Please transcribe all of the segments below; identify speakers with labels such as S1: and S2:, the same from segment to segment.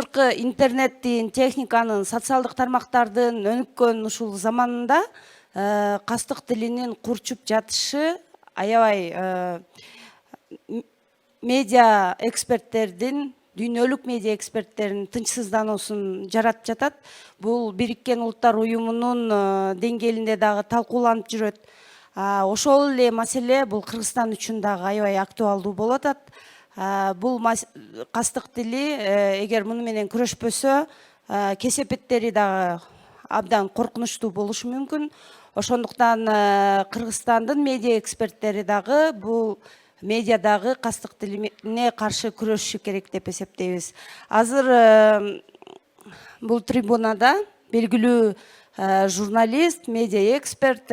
S1: азыркы интернеттин, техниканын, социалдык тармактардын өнүккөн ушул заманында кастык тилинин курчуп жатышы аябай медиа эксперттердин, дүйнөлүк медиа эксперттердин тынчсыздануусун жаратып жатат. Бул Бириккен Улуттар Уюмунун деңгээлинде дагы талкууланып жүрөт. Ошол эле маселе бул Кыргызстан үчүн дагы аябай актуалдуу болуп атат. Бул кастык тили эгер муну менен күрөшпөсө, кесепеттери дагы абдан коркунучтуу болушу мүмкүн. Ошондуктан Кыргызстандын медиа эксперттери дагы бул медиадагы кастык тилине каршы күрөшүшү керек деп эсептейбиз. Азыр бул трибунада белгилүү журналист, медиа эксперт,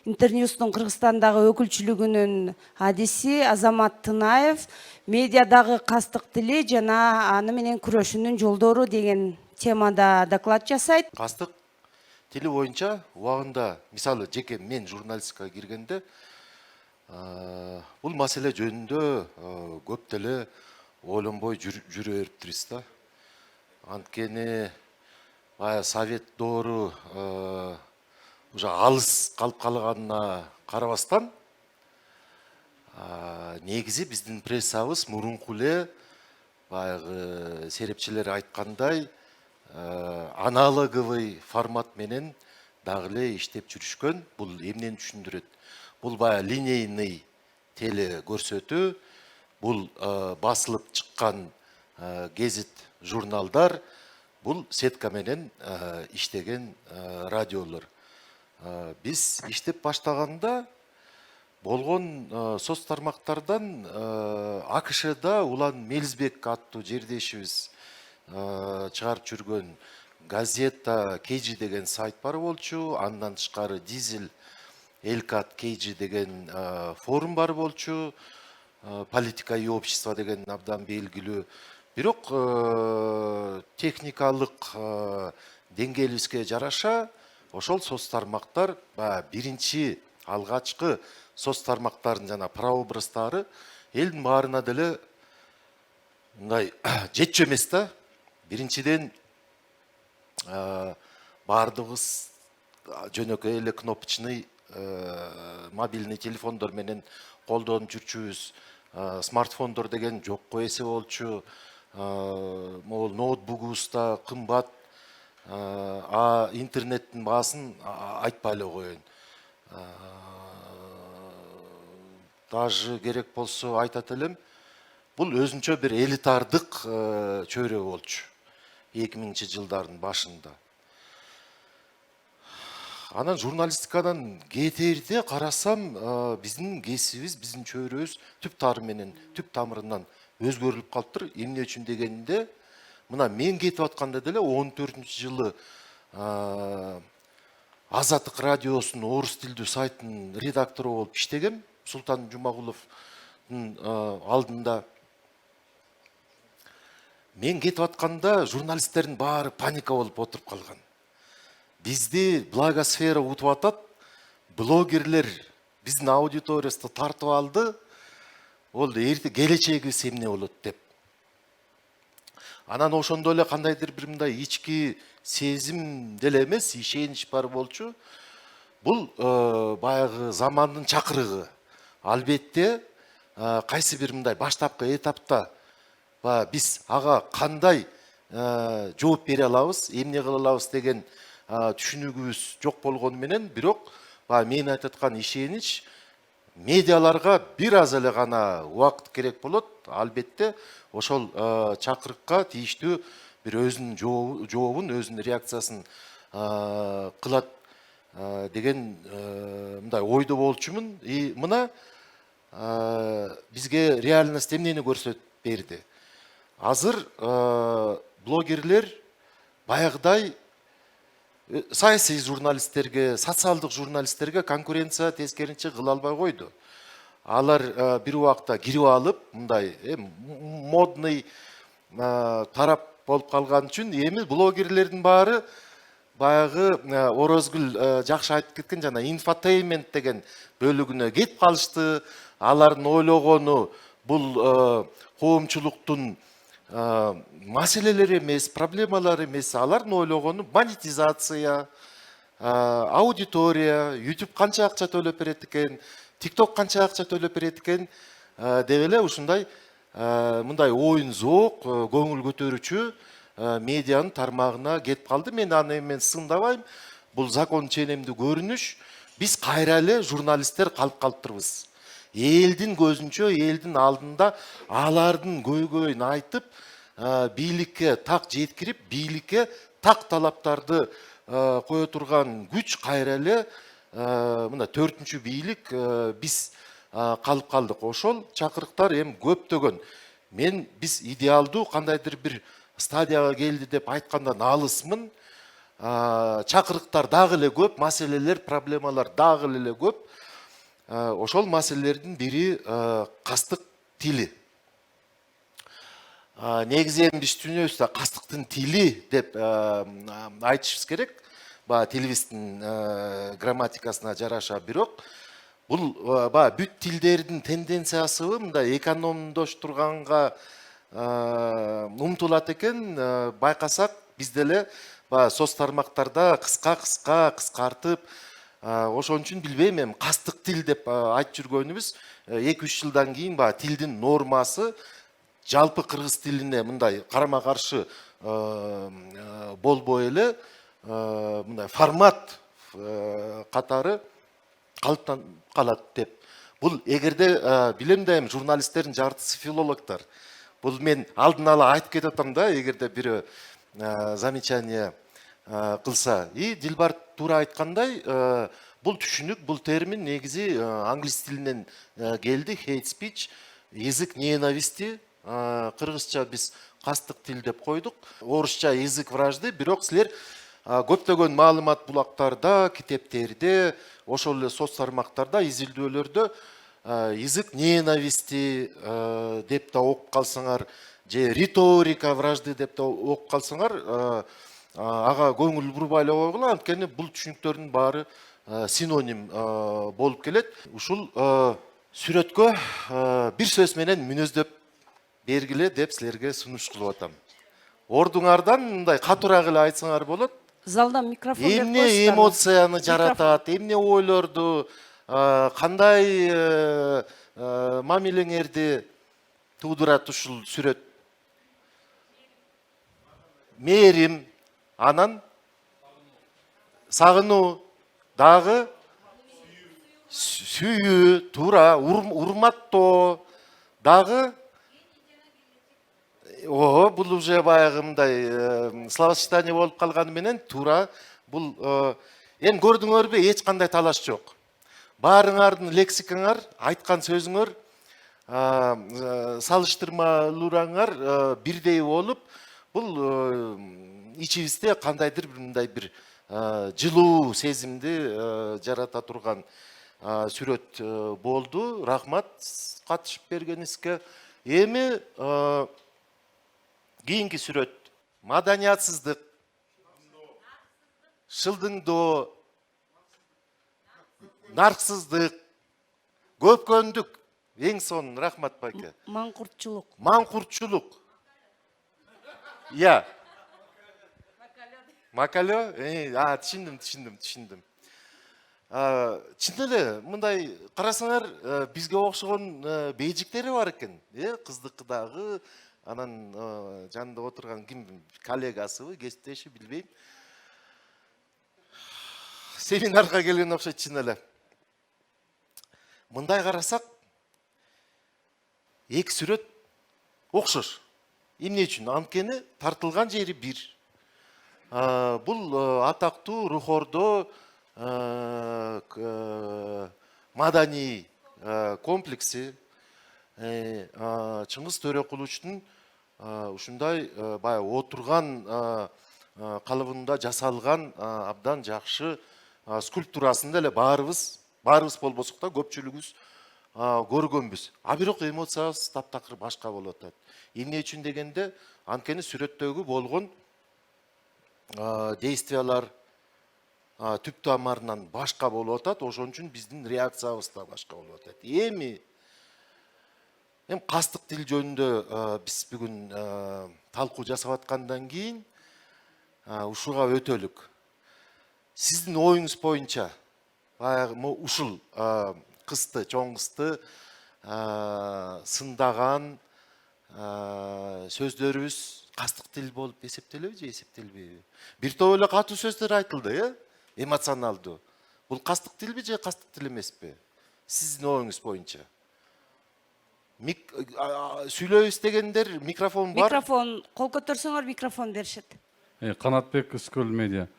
S1: Интерньюстун Кыргызстандагы өкүлчүлүгүнүн адиси Азамат Тынаев медиадагы кастык тили жана аны менен күрөшүүнүн жолдору деген темада доклад жасайт.
S2: Кастык тили боюнча убагында, мисалы жеке мен журналистикага киргенде бул маселе жөнүндө көп деле ойлонбой жүрө бериптирбиз да. Анткени Совет доору уже алыс калып калганына карабастан, негизи биздин прессабыз мурунку эле баягы серепчилер айткандай аналоговый формат менен дагы эле иштеп жүрүшкөн. Бул эмнени түшүндүрөт? Бул баягы линейный теле көрсөтүү, бул басылып чыккан гезит, журналдар, бул сетка менен иштеген радиолор. Биз иштеп баштаганда болгон соц тармактардан АКШда Улан Мелизбек аттуу жердешибиз чыгарып жүргөн газета Кейджи деген сайт бар болчу. Андан тышкары Дизель Элкат Кейджи деген форум бар болчу. Политика и общество деген абдан белгилүү. Бирок техникалык деңгээлибизге жараша ошол соц тармактар биринчи алгачкы соц тармактардын жана прообраздары элдин баарына деле мындай жетчү эмес да. Биринчиден баардыгыбыз жөнөкөй эле кнопочный мобильный телефондор менен колдонуп жүрчүбүз. Смартфондор деген жокко эсе болчу. Могул ноутбугубузда кымбат, интернеттин баасын айтпай эле коеюн. Даже керек болсо айтат элем, бул өзүнчө бир элитардык чөйрө болчу 2000-жылдардын башында. Анан журналистикадан кетерде карасам, биздин кесибиз, биздин чөйрөбүз түп тамырынан өзгөрүлүп калыптыр. Эмне үчүн дегенде, мына мен кетип атканда деле 14-жылы Азаттык радиосунун орус тилдүү сайтынын редактору болуп иштегем. Султан Жумагуловдун алдында. Мен кетип атканда журналисттердин баары паника болуп отуруп калган. Бизди благосфера утуп атат, блогерлер биздин аудиториясты тартып алды, ол эрте келечегибиз эмне болот деп. Анан ошондо эле кандайдыр бир мындай ички сезим деле эмес, ишенич бар болчу. Бул баягы замандын чакырыгы. Албетте кайсы бир мындай баштапкы этапта биз ага кандай жооп бере алабыз, эмне кыла алабыз деген түшүнүгүбүз жок болгону менен, бирок мен айтып аткан ишенич медиаларга бир аз эле гана убакыт керек болот. Албетте ошол чакырыкка тийиштүү бир өзүнүн жообун, өзүнүн реакциясын кылат деген мындай ойдо болчумун. Мына бизге реальность эмнени көрсөтүп берди? Азыр блогерлер баягыдай саясий журналисттерге, социалдык журналисттерге конкуренция тескеринче кыла албай койду. Алар бир убакта кирип алып, мындай модный тарап болуп калган үчүн эми блогерлердин баары баягы Орозгүл жакшы айтып кеткен жана инфотеймент деген бөлүгүнө кетип калышты. Алардын ойлогону бул коомчулуктун маселелер эмес, проблемалар эмес, алардын ойлогону монетизация, аудитория, YouTube канча акча төлөп берет экен, TikTok канча акча төлөп берет экен деп эле ушундай мындай оюн зоок, көңүл көтөрүүчү медианын тармагына кетип калды. Мен аны мен сындабайм. Бул закон ченемдүү көрүнүш. Биз кайра эле журналисттер калып калыптырбыз. Элдин көзүнчө, элдин алдында алардын көйгөйүн айтып, бийликке так жеткирип, бийликке так талаптарды кое турган күч кайра эле мына 4-чү бийлик биз калып калдык. Ошол чакырыктар эми көптөгөн. Биз идеалдуу кандайдыр бир стадияга келди деп айткандан алысмын. Чакырыктар дагы эле көп, маселелер, проблемалар дагы эле көп. Ошол маселелердин бири кастык тили. Негизи эми биз түшүнөбүз да, кастыктын тили деп айтышыбыз керек. Тилибиздин грамматикасына жараша, бирок бул бүт тилдердин тенденциясыбы мындай экономдоштурганга умтулат экен. Байкасак биз деле соц тармактарда кыскартып, ошон үчүн билбейм, эми кастык тил деп айтып жүргөнүбүз 2-3 жылдан кийин тилдин нормасы жалпы кыргыз тилине мындай карама каршы болбой эле мындай формат катары калыптанып калат деп. Бул эгерде билем да, эми журналисттердин жартысы филологдор. Бул мен алдын ала айтып кетип атам да, эгерде бирөө замечание кылса. Дилбар туура айткандай, бул түшүнүк, бул термин негизи англис тилинен келди. Hate speech, язык ненависти. Кыргызча биз кастык тил деп койдук. Орусча язык вражды. Бирок силер көптөгөн маалымат булактарда, китептерде, ошол эле соц тармактарда, изилдөөлөрдө язык ненависти деп да окуп калсаңар, же риторика вражды деп да окуп калсаңар, ага көңүл бурбай эле койгула. Анткени бул түшүнүктөрдүн баары синоним болуп келет. Ушул сүрөткө бир сөз менен мүнөздөп бергиле деп силерге сунуш кылып атам. Ордуңардан мындай катуураак эле айтсаңар болот.
S1: Залдан микрофон берип
S2: Эмне
S1: коюңуздар.
S2: эмоцияны жаратат, эмне ойлорду, кандай мамилеңерди туудурат ушул сүрөт? Мээрим, анан сагынуу, дагы сүйүү, туура, урматтоо, дагы бул уже баягы мындай словосочетание болуп калганы менен туура. Бул эми көрдүңөрбү, эч кандай талаш жок. Баарыңардын лексикаңар, айткан сөзүңөр, салыштырмалууңар бирдей болуп, бул ичибизде кандайдыр мындай бир жылуу сезимди жарата турган сүрөт болду. Рахмат катышып бергениңизге. Эми кийинки сүрөт: маданиятсыздык, шылдыңдоо, нарксыздык, көпкөндүк, эң сонун. Рахмат байке.
S1: Маңкуртчулук.
S2: Маңкуртчулук. Я. Макалё? Түшүндүм. Чын эле мындай карасаңар, бизге окшогон бейжиктери бар экен. Кыздыкы дагы, анан жанында отурган ким, коллегасыбы, кесиптеши, билбейм. Семинарга келген окшойт чын эле. Мындай карасак, эки сүрөт окшош. Эмне үчүн? Анткени тартылган жери бир. Бул атактуу Рухордо маданий комплекси Чыңгыз Төрөкулучтун ушундай баягы отурган калыбында жасалган абдан жакшы скульптурасын деле баарыбыз болбосок да көпчүлүгүбүз көргөнбүз. Бирок эмоциябыз таптакыр башка болуп атат. Эмне үчүн дегенде, анткени сүрөттөгү болгон действиялар түп тамырынан башка болуп атат. Ошон үчүн биздин реакциябыз да башка болуп атат. Эми Эми кастык тил жөнүндө биз бүгүн талкуу жасап аткандан кийин ушуга өтөлүк. Сиздин оюңуз боюнча баягы ушул кызды, чоң кызды сындаган сөздөрүбүз кастык тил болуп эсептелеби же эсептелбейби? Бир топ эле катуу сөздөр айтылды, эмоционалдуу. Бул кастык тилби же кастык тил эмеспи? Сиздин оюңуз боюнча. Сүйлөйбүз дегендер микрофон бар.
S1: Микрофон кол көтөрсөңөр микрофон беришет.
S3: Канатбек Үскөл медиа.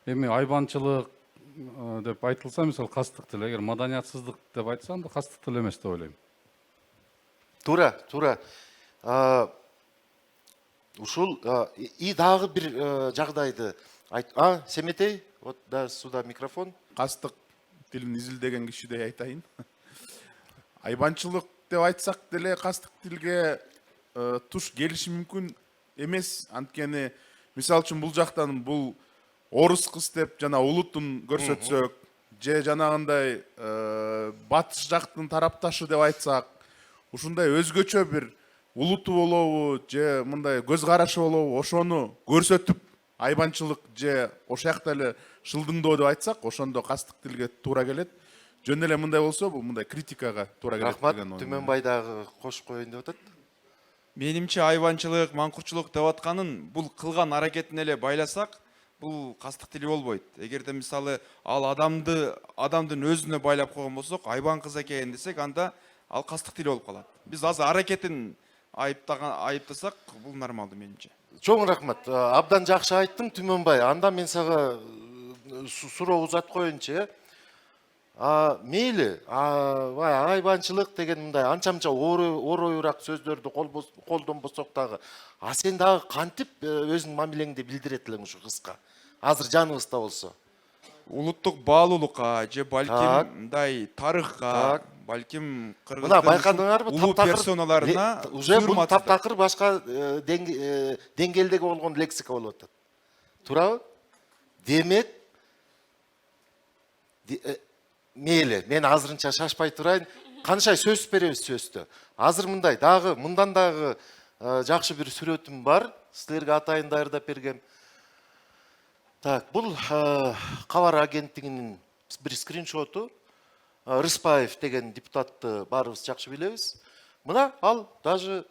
S3: Эми айбанчылык деп айтылса, мисалы кастык тил, эгер маданиятсыздык деп айтса, анда кастык тил эмес деп ойлойм.
S2: Туура. Ушул и дагы бир жагдайды Семетей, вот да сюда микрофон.
S4: Кастык тилин изилдеген кишидей айтайын. Айбанчылык деп айтсак деле кастык тилге туш келиши мүмкүн эмес. Анткени мисалы үчүн бул жактан бул орус кыз деп жана улутун көрсөтсөк, же жанагындай батыш жактын тарапташы деп айтсак, ушундай өзгөчө бир улуту болобу же мындай көз карашы болобу, ошону көрсөтүп айбанчылык же ошол жакта эле шылдыңдоо деп айтсак, ошондо кастык тилге туура келет. Жөн эле мындай болсо, бул мындай критикага туура келет
S2: Рахмат,
S4: деген ой.
S2: Түмөнбай дагы кошуп коеюн деп атат.
S5: Менимче айбанчылык, маңкурчулук деп атканын бул кылган аракетине эле байласак, бул кастык тили болбойт. Эгерде мисалы ал адамдын өзүнө байлап койгон болсок, айбан кыз экен десек, анда ал кастык тили болуп калат. Биз азыр аракетин айыптасак, бул нормалдуу менимче.
S2: Чоң рахмат. Абдан жакшы айттың, Түмөнбай. Анда мен сага суроо узат коеюнчу. Мейли, айбанчылык деген мындай анча-мынча оройураак сөздөрдү колдонбосок дагы, сен дагы кантип өзүнүн мамилеңди билдирет элең ушу кызга? Азыр жаныбызда болсо.
S5: Улуттук баалуулукка же балким мындай тарыхка, балким
S2: Мына байкадыңарбы?
S5: улуу персоналарына
S2: уже бул таптакыр башка деңгээлдеги болгон лексика болуп атат. Туурабы? Демек, мейли, мен азырынча шашпай турайын. Канча сөз беребиз сөздө. Азыр мындай дагы, мындан дагы жакшы бир сүрөтүм бар. Силерге атайын даярдап бергем. Так, бул кабар агенттигинин бир скриншоту. Рыспаев деген депутатты баарыбыз жакшы билебиз. Мына ал даже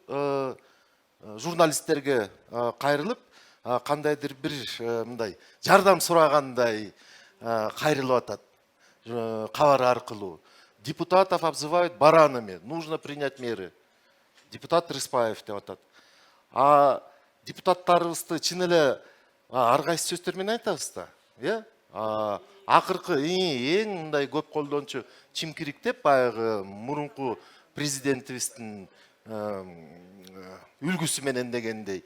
S2: журналисттерге кайрылып, кандайдыр бир мындай жардам сурагандай кайрылып атат. Кабар аркылуу. Депутатов обзывают баранами. Нужно принять меры. Депутат Рыспаев деп атат. Депутаттарыбызды чын эле ар кайсы сөздөр менен айтабыз да. Акыркы эң мындай көп колдончу чимкирик деп баягы мурунку президентибиздин үлгүсү менен дегендей.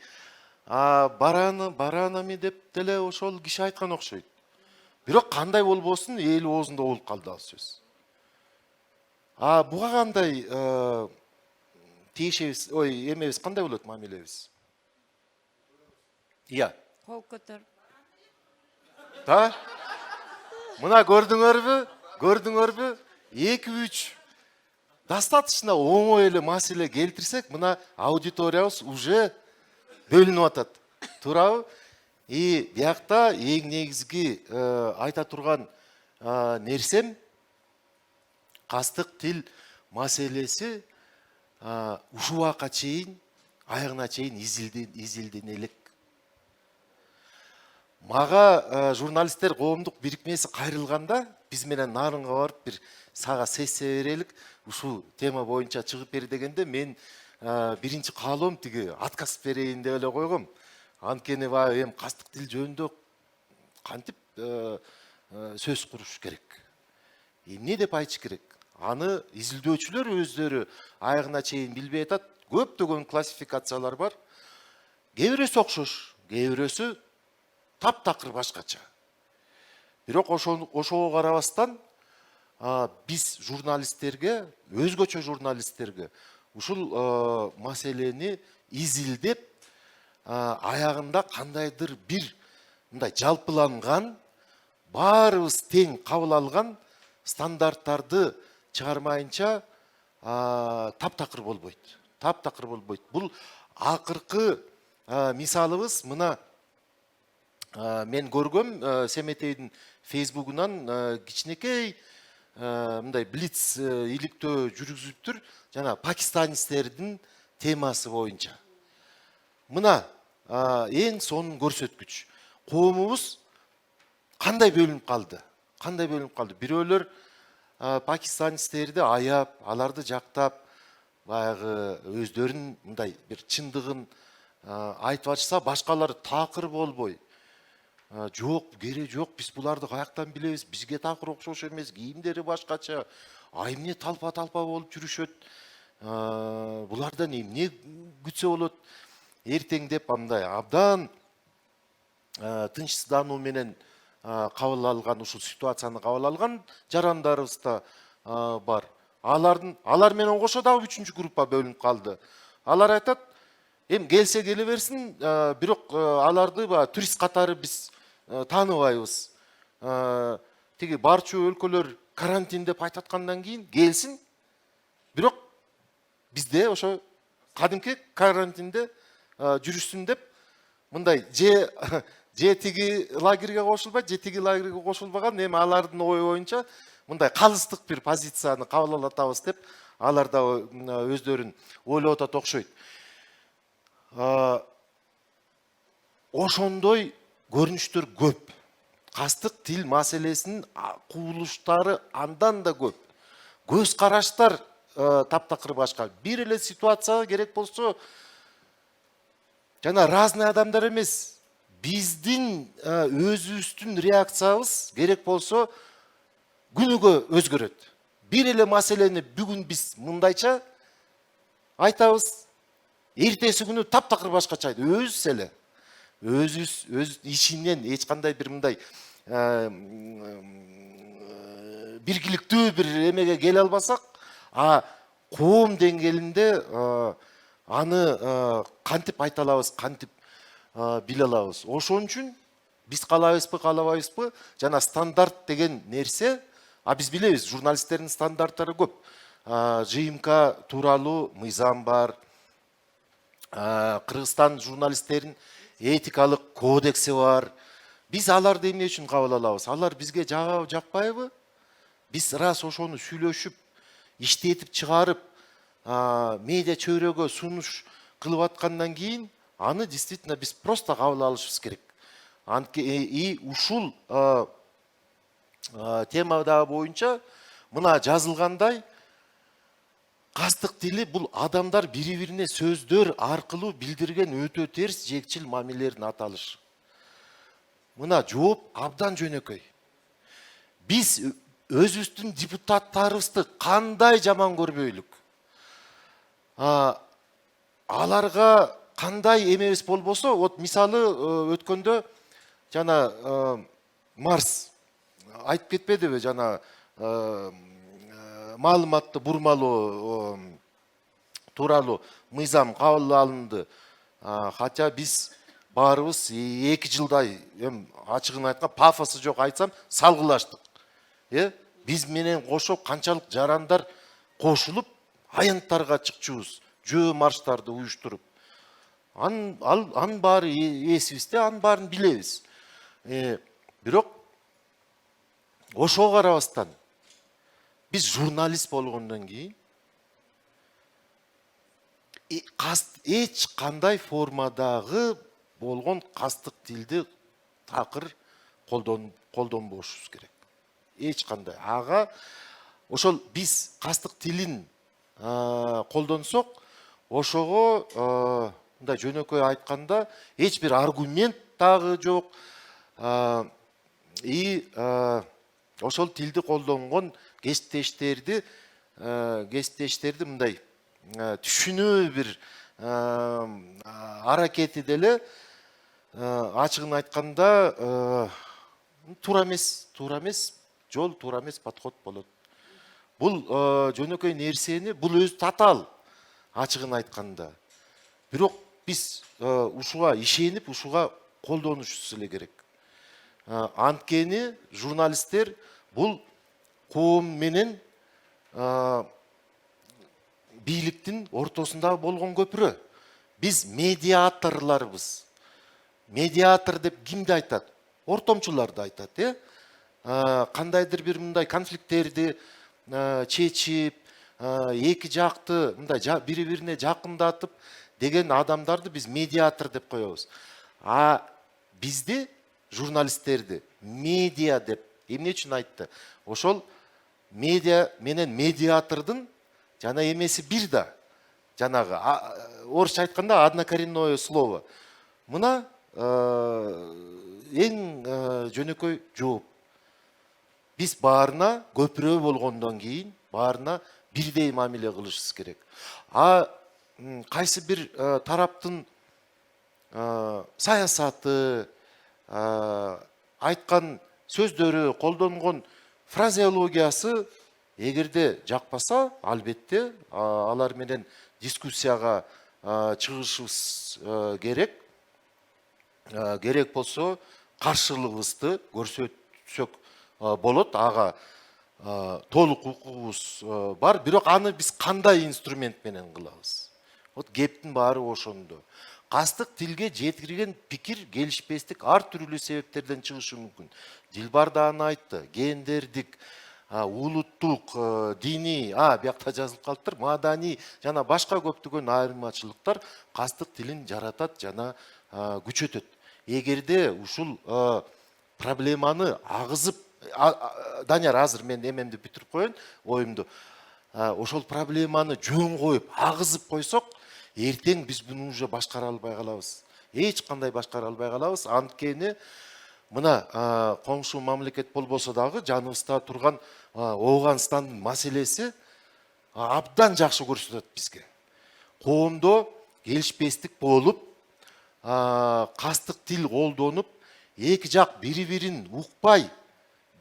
S2: Баранами деп деле ошол киши айткан окшойт. Бирок кандай болбосун эл оозунда болуп калды ал сөз. Буга кандай тиешебиз, эмебиз кандай болот мамилебиз? Iya.
S1: Кол көтөр.
S2: Мына көрдүңөрбү? 2-3 достаточно оңой эле маселе келтирсек, мына аудиториябыз уже бөлүнүп атат. Туурабы? Биякта эң негизги айта турган нерсем кастык тил маселеси ушул убакка чейин, аягына чейин изилдене элек. Мага журналисттер коомдук бирикмеси кайрылганда, биз менен Нарынга барып бир сага сессия берелик, ушул тема боюнча чыгып бер дегенде, мен биринчи каалоом тиги отказ берейин деп эле койгом. Анткени эми кастык тил жөнүндө кантип сөз куруш керек? Эмне деп айтыш керек? Аны изилдөөчүлөр өздөрү аягына чейин билбей атат. Көптөгөн классификациялар бар. Кээ бирөөсү окшош, кээ бирөөсү таптакыр башкача. Бирок ошого карабастан биз журналисттерге, өзгөчө журналисттерге ушул маселени изилдеп, аягында кандайдыр бир мындай жалпыланган, баарыбыз тең кабыл алган стандарттарды чыгармайынча таптакыр болбойт. таптакыр болбойт. Бул акыркы мисалыбыз мына мен көргөм Семетейдин фейсбугунан кичинекей мындай блиц иликтөө жүргүзүптүр жана пакистанецтердин темасы боюнча. Мына эң сонун көрсөткүч. Коомубуз кандай бөлүнүп калды? Кандай бөлүнүп калды? Бирөөлөр пакистанецтерди аяп, аларды жактап, баягы өздөрүнүн мындай бир чындыгын айтып атышса, башкалар такыр болбой, жок, кереги жок, биз буларды каяктан билебиз, бизге такыр окшош эмес, кийимдери башкача, ай эмне талпа болуп жүрүшөт, булардан эмне күтсө болот, эртең деп андай абдан тынчсыздануу менен кабыл алган, ушул ситуацияны кабыл алган жарандарыбыз да бар. Алар менен кошо дагы 3-чү группа бөлүнүп калды. Алар айтат, эми келсе келе берсин, бирок аларды турист катары биз тааныбайбыз. Тиги барчу өлкөлөр карантин деп айтаткандан кийин келсин, бирок бизде ошо кадимки карантинде жүрүшсүн деп мындай же тиги лагерге кошулбайт, же тиги лагерге кошулбаган, эми алардын ою боюнча мындай калыстык бир позицияны кабыл алып атабыз деп алар да өздөрүн ойлоп атат окшойт. Ошондой көрүнүштөр көп. Кастык тил маселесинин кубулуштары андан да көп. Көз караштар таптакыр башка. Бир эле ситуацияга керек болсо жана разный адамдар эмес, биздин өзүбүздүн реакциябыз керек болсо күнүгө өзгөрөт. Бир эле маселени бүгүн биз мындайча айтабыз, эртеси күнү таптакыр башкача айтып, өзүбүз эле. Өз ичинен эч кандай бир мындай биргиликтүү бир эмеге келе албасак, коом деңгээлинде аны кантип айта алабыз, кантип биле алабыз. Ошон үчүн биз каалайбызбы, каалабайбызбы, жана стандарт деген нерсе, биз билебиз, журналисттердин стандарттары көп. ЖМК тууралуу мыйзам бар. Кыргызстан журналисттерин этикалык кодекси бар. Биз аларды эмне үчүн кабыл алабыз? Алар бизге жагабы, жакпайбы? Биз раз ошону сүйлөшүп, иштетип чыгарып, медиа чөйрөгө сунуш кылып аткандан кийин, аны действительно биз просто кабыл алышыбыз керек. И ушул темада боюнча мына жазылгандай, кастык тили бул адамдар бири-бирине сөздөр аркылуу билдирген өтө терс жекчил мамилелердин аталышы. Мына жооп абдан жөнөкөй. Биз өзүбүздүн депутаттарыбызды кандай жаман көрбөйлүк. Аларга кандай эмебиз болбосо, вот мисалы өткөндө жана Марс айтып кетпедиби, жана маалыматты бурмалоо тууралуу мыйзам кабыл алынды. Хотя биз баарыбыз 2 жылдай, ачыгын айткан пафосы жок айтсам, салгылаштык. Биз менен кошо канчалык жарандар кошулуп, аянттарга чыкчубуз, жөө марштарды уюштуруп. Анын баары эсибизде, анын баарын билебиз. Бирок ошого карабастан биз журналист болгондон кийин эч кандай формадагы болгон кастык тилди такыр колдонбошубуз керек. Эч кандай. Ошол биз кастык тилин колдонсок, ошого мындай жөнөкөй айтканда эч бир аргумент дагы жок. И ошол тилди колдонгон кесиптештерди мындай түшүнүү бир аракети деле ачыгын айтканда туура эмес, жол туура эмес подход болот. Бул жөнөкөй нерсени, бул өзү татаал ачыгын айтканда. Бирок биз ушуга ишенип, ушуга колдонушубуз эле керек. Анткени журналисттер бул коом менен бийликтин ортосунда болгон көпүрө. Биз медиаторларбыз. Медиатор деп кимди айтат? Ортомчуларды айтат, кандайдыр бир мындай конфликттерди чечип, эки жакты мындай бири-бирине жакындатып деген адамдарды биз медиатор деп коебуз. А бизди, журналисттерди, медиа деп эмне үчүн айтты? Ошол медиа менен медиатордун жана эмеси бир да. Жанагы орусча айтканда однокоренное слово. Мына эң жөнөкөй жооп. Биз баарына көпүрө болгондон кийин баарына бирдей мамиле кылышыбыз керек. Кайсы бир тараптын саясаты, айткан сөздөрү, колдонгон фразеологиясы эгерде жакпаса, албетте алар менен дискуссияга чыгышыбыз керек. Керек болсо каршылыгыбызды көрсөтсөк болот. Ага толук укугубуз бар. Бирок аны биз кандай инструмент менен кылабыз? Вот кептин баары ошондо. Кастык тилге жеткирген пикир келишпестик ар түрүлүү себептерден чыгышы мүмкүн. Дилбар да аны айтты. Гендердик, улуттук, диний, биякта жазылып калыптыр, мадани жана башка көптөгөн айырмачылыктар кастык тилин жаратат жана күчөтөт. Эгерде ушул проблеманы агызып, Данияр, азыр мен эмемди бүтүрүп коеюн, оюмду. Ошол проблеманы жөн коюп, агызып койсок, эртең биз буну уже башкара албай калабыз. Эч кандай башкара албай калабыз. Анткени мына коңшу мамлекет болбосо дагы жаныбызда турган Ооганстандын маселеси абдан жакшы көрсөтөт бизге. Коомдо келишпестик болуп, кастык тил колдонуп, эки жак бири-бирин укпай,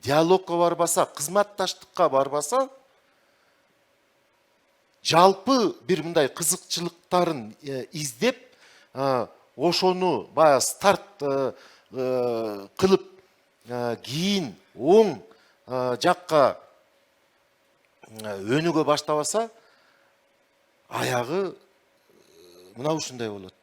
S2: диалогко барбаса, кызматташтыкка барбаса, жалпы бир мындай кызыкчылыктарын издеп, ошону баягы старт кылып, кийин оң жакка өнүгө баштабаса, аягы мына ушундай болот.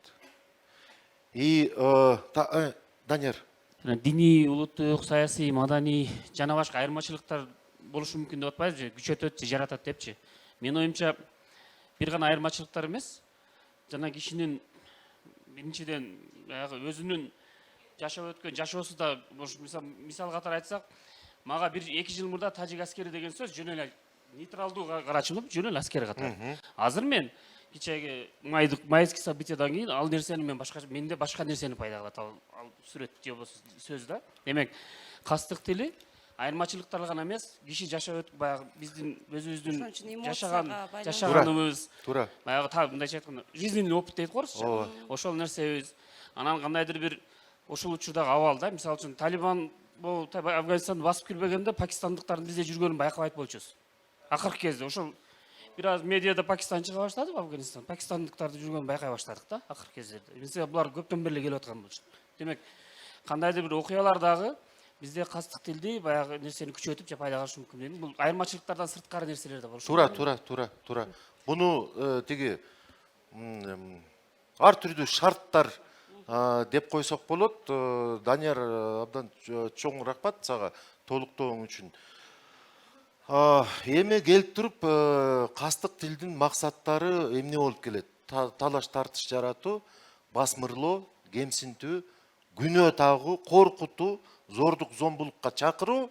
S2: Данияр.
S6: Диний, улуттук, саясий, маданий жана башка айырмачылыктар болушу мүмкүн деп атпайбызбы? Күчөтөт же жаратат депчи. Менин оюмча бир гана айырмачылыктар эмес, жана кишинин биринчиден баягы өзүнүн жашап өткөн жашоосу да, мисал катары айтсак, мага 1-2 жыл мурда тажик аскери деген сөз жөн эле нейтралдуу карачылып, жөн эле аскер катары. Азыр мен кичеги майский событиядан кийин ал нерсени менде башка нерсени пайда кылат, ал сүрөт же болбосо сөз да. Демек, кастык тили айырмачылыктар гана эмес, киши жашап өткөн баягы биздин өзүбүздүн жашаганыбыз, баягы мындайча айтканда жизненный опыт дейт го орусча. Ошол нерсебиз, анан кандайдыр бир ошол учурдагы абал да, мисалы үчүн Талибан Афганистанды басып кирбегенде пакистандыктардын бизде жүргөнүн байкабайт болчубуз. Акыркы кезде ошол бир аз медиада Пакистан чыга баштады, Афганистан. Пакистандыктарды жүргөнүн байкай баштадык да, акыркы кездерде. Бизде булар көптөн бери келип аткан болчу. Демек, кандайдыр бир окуялардагы бизде кастык тилди баягы нерсени күчөтүп же пайдаланыш мүмкүн. Бул айырмачылыктардан сырткары нерселер да болушу.
S2: Туура. Буну тиги ар түрдүү шарттар деп койсок болот. Данияр, абдан чоң рахмат сага толуктооң үчүн. Эми келип туруп, кастык тилдин максаттары эмне болуп келет? Талаш тартыш жаратуу, басмырлоо, кемсинтүү, күнөө тагуу, коркутуу, зордук зомбулукка чакыруу,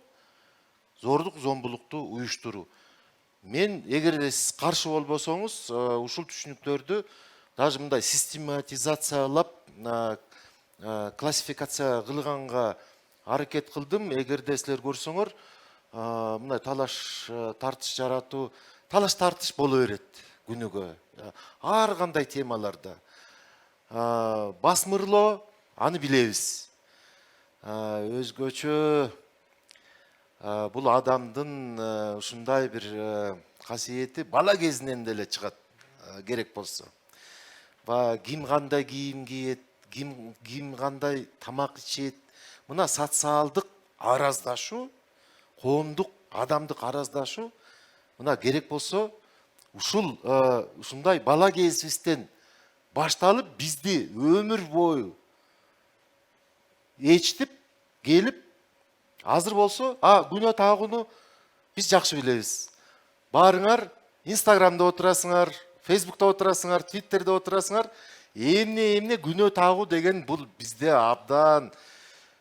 S2: зордук зомбулукту уюштуруу. Мен эгерде сиз каршы болбосоңуз, ушул түшүнүктөрдү даже мындай систематизациялап, классификация кылганга аракет кылдым. Эгерде силер көрсөңөр, мындай талаш тартыш жаратуу, талаш тартыш боло берет күнүгө. Ар кандай темаларда. Басмырлоо, аны билебиз. Өзгөчө бул адамдын ушундай бир касиети бала кезинен деле чыгат, керек болсо. Ким кандай кийим кийет, ким кандай тамак ичет. Мына социалдык араздашуу, коомдук, адамдык араздашуу, мына керек болсо ушул ушундай бала кезибизден башталып бизди өмүр бою ээрчитип келип азыр болсо күнөө тагууну биз жакшы билебиз. Барыңар Инстаграмда отурасыңар, Фейсбукта отурасыңар, Твиттерде отурасыңар, эмне күнөө тагуу деген бул бизде абдан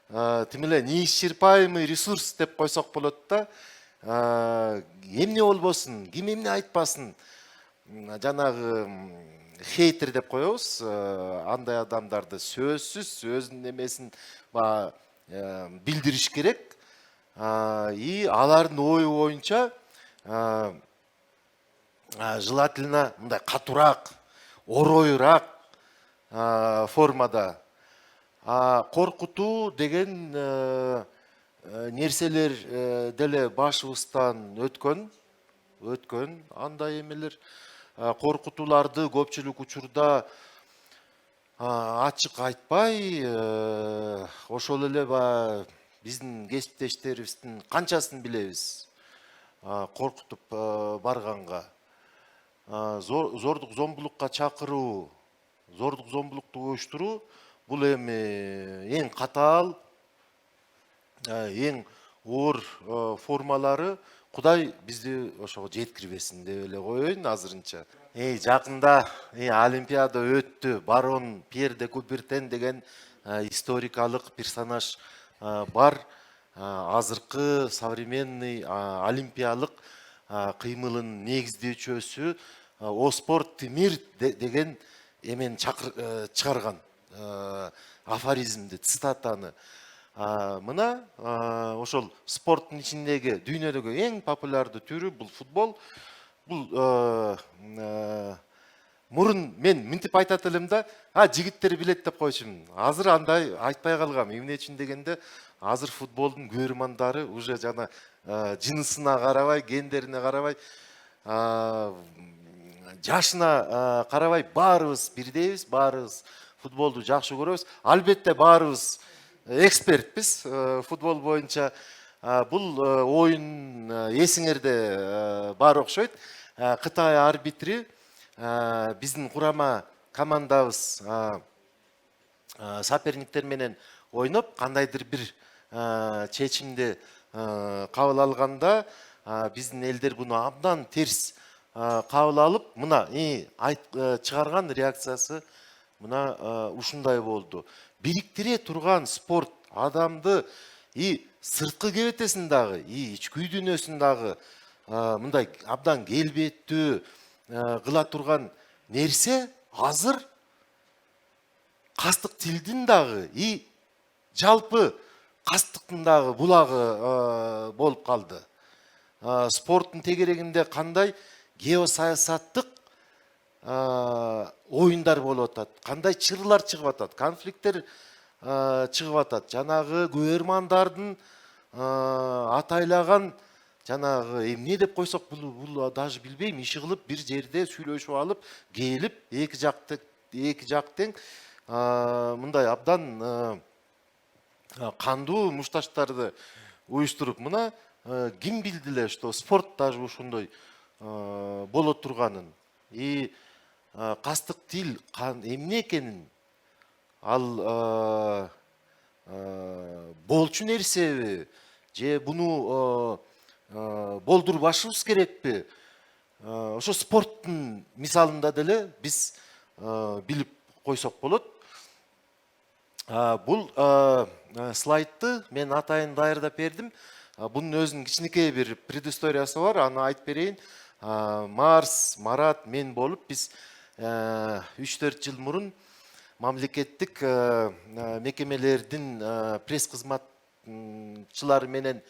S2: тим эле неисчерпаемый ресурс деп койсок болот да. Эмне болбосун, ким эмне айтпасын, жанагы хейтер деп коебуз, андай адамдарды сөзсүз өзүнүн эмесин билдириш керек. И алардын ою боюнча желательно мындай катуураак, ороюраак формада. Коркутуу деген нерселер деле башыбыздан өткөн андай эмелер. Коркутууларды көпчүлүк учурда ачык айтпай, ошол эле биздин кесиптештерибиздин канчасын билебиз коркутуп барганга. Зордук зомбулукка чакыруу, зордук зомбулукту уюштуруу бул эми эң катаал, эң оор формалары. Кудай бизди ошого жеткирбесин деп эле коеюн азырынча. Жакында Олимпиада өттү. Барон Пьер де Кубертен деген историкалык персонаж бар. Азыркы современный олимпиялык кыймылын негиздөөчүсү Оспорт мир деген эмен чыгарган афоризмди, цитатаны. Мына ошол спорттун ичиндеги дүйнөдөгү эң популярдуу түрү бул футбол. Бул мурун мен мынтип айтат элем да, жигиттер билет деп койчумун. Азыр андай айтпай калгам. Эмне үчүн дегенде, азыр футболдун көрөрмандары уже жана жынысына карабай, гендерине карабай, жашына карабай баарыбыз бирдейбиз, баарыбыз футболду жакшы көрөбүз. Албетте баарыбыз экспертпиз футбол боюнча. Бул оюн эсиңерде бар окшойт. Кытай арбитри биздин курама командабыз соперниктер менен ойноп, кандайдыр бир чечимди кабыл алганда, биздин элдер буну абдан терс кабыл алып, мына чыгарган реакциясы мына ушундай болду. Бириктире турган спорт адамды сырткы кебетесин дагы, ички дүйнөсүн дагы мындай абдан келбеттүү кыла турган нерсе азыр кастык тилдин дагы, жалпы кастыктын дагы булагы болуп калды. Спорттун тегерегинде кандай геосаясаттык оюндар болуп атат, кандай чырлар чыгып атат, конфликттер чыгып атат. Жанагы көрөрмандардын атайлаган жанагы эмне деп койсок, бул даже билбейм, иши кылып бир жерде сүйлөшүп алып, келип эки жактын мындай абдан кандуу мушташтарды уюштуруп, мына ким билдиле, что спорт даже ушондой боло турганын. Кастык тил эмне экенин, ал болчу нерсеби, же буну болдурбашыбыз керекпи? Ошо спорттун мисалында деле биз билип койсок болот. Бул слайдты мен атайын даярдап бердим. Бунун өзүнүн кичинекей бир предысториясы бар, аны айтып берейин. Марат, мен болуп биз 3-4 жыл мурун мамлекеттик мекемелердин пресс кызматчылары менен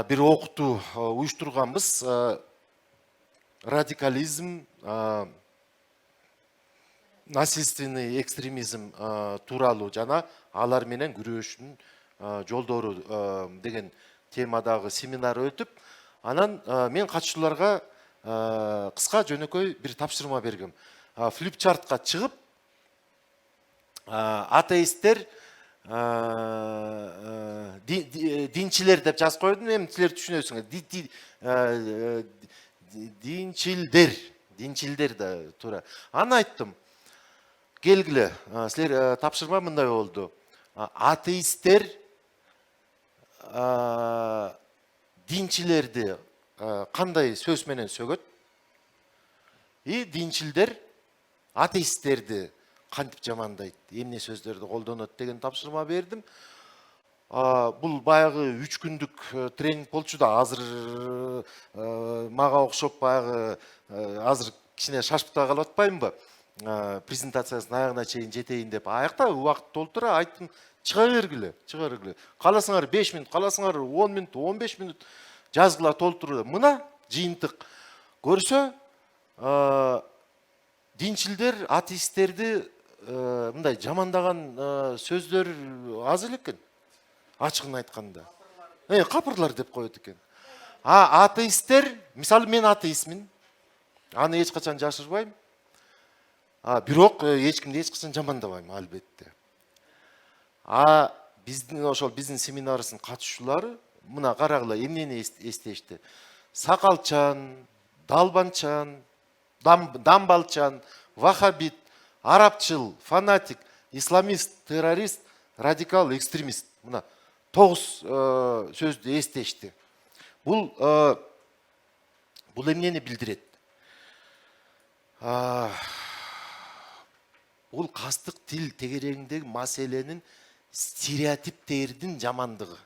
S2: бир окутуу уюштурганбыз. Радикализм, насильственный экстремизм тууралуу жана алар менен күрөшүүнүн жолдору деген темадагы семинар өтүп, анан мен катышуучуларга кыска жөнөкөй бир тапшырма бергем. Флипчартка чыгып, атеисттер, динчилер деп жазып койдум, эми силер түшүнөсүңөр. динчилдер да туура. Аны айттым. Келгиле, силер тапшырма мындай болду. Атеисттер динчилерди кандай сөз менен сөгөт? И динчилдер атеисттерди кантип жамандайт, эмне сөздөрдү колдонот деген тапшырма бердим. Бул баягы 3 күндүк тренинг болчу да, азыр мага окшоп баягы азыр кичине шашып да калып атпаймынбы? Презентациясынын аягына чейин жетейин деп. Аякта убакыт толтура айттым, чыга бергиле. Каласыңар 5 мүнөт, каласыңар 10 мүнөт, 15 мүнөт жазгыла толтура. Мына жыйынтык көрсө, динчилдер атеисттерди мындай жамандаган сөздөр аз эле экен. Ачыгын айтканда. Капырлар деп коет экен. Атеисттер, мисалы мен атеистмин. Аны эч качан жашырбайм. Бирок эч кимди эч качан жамандабайм, албетте. Биздин семинарыбыздын катышуулары мына карагыла эмнени эстешти. Сакалчан, далбанчан, дамбалчан, вахабит, арабчыл, фанатик, исламист, террорист, радикал, экстремист. Мына 9 сөздү эстешти. Бул эмнени билдирет? Бул кастык тил тегерегиндеги маселенин стереотиптердин жамандыгы.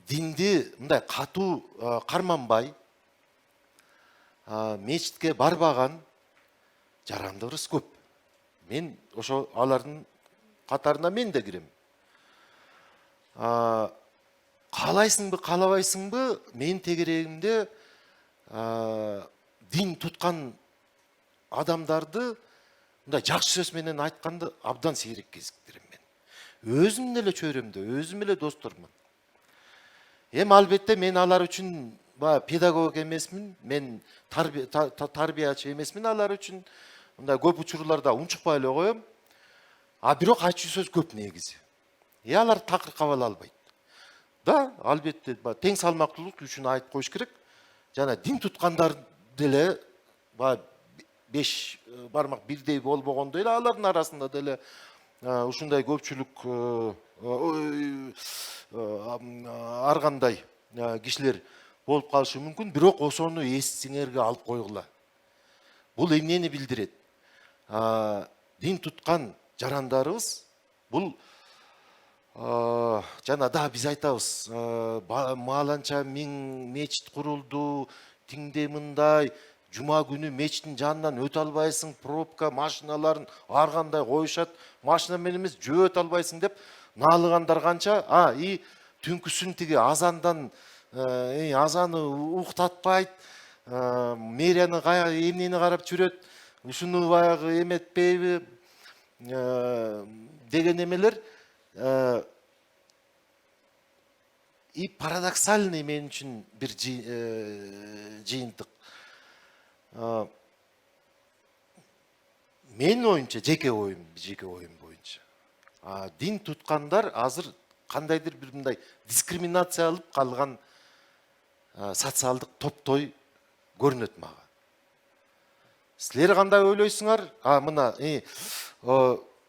S2: Динди мындай катуу карманбай, мечитке барбаган жарандыбыз көп. Мен ошо алардын катарына мен де кирем. Каалайсыңбы, каалабайсыңбы, мен тегерегимде дин туткан адамдарды мындай жакшы сөз менен айтканды абдан сейрек кезиктирем мен. Өзүм эле чөйрөмдө, өзүм эле достормун. Албетте мен алар үчүн педагог эмесмин, мен тарбиячы эмесмин алар үчүн. Мындай көп учурларда унчукпай эле коем. Бирок айтчу сөз көп негизи. Алар такыр кабыл албайт. Да, албетте тең салмактуулук үчүн айтып коюш керек. Жана дин туткандар деле 5 бармак бирдей болбогондой эле алардын арасында деле ушундай көпчүлүк ар кандай кишилер болуп калышы мүмкүн. Бирок ошону эсиңерге алып койгула. Бул эмнени билдирет? Дин туткан жарандарыбыз бул жана да биз айтабыз, мааланча миң мечит курулду, тиңде мындай, жума күнү мечиттин жанынан өтө албайсың, пробка машиналарын ар кандай коюшат, машина менен эмес жөө өтө албайсың деп наалыгандар канча. Түнкүсүн тиги азандан азаны уктатпайт, мэрияны эмнени карап жүрөт, ушуну баягы эметпейби деген эмелер и парадоксальный мен үчүн бир жыйынтык. Менин оюмча, жеке оюм боюнча, дин туткандар азыр кандайдыр бир мындай дискриминация алып калган социалдык топтой көрүнөт мага. Силер кандай ойлойсуңар? Мына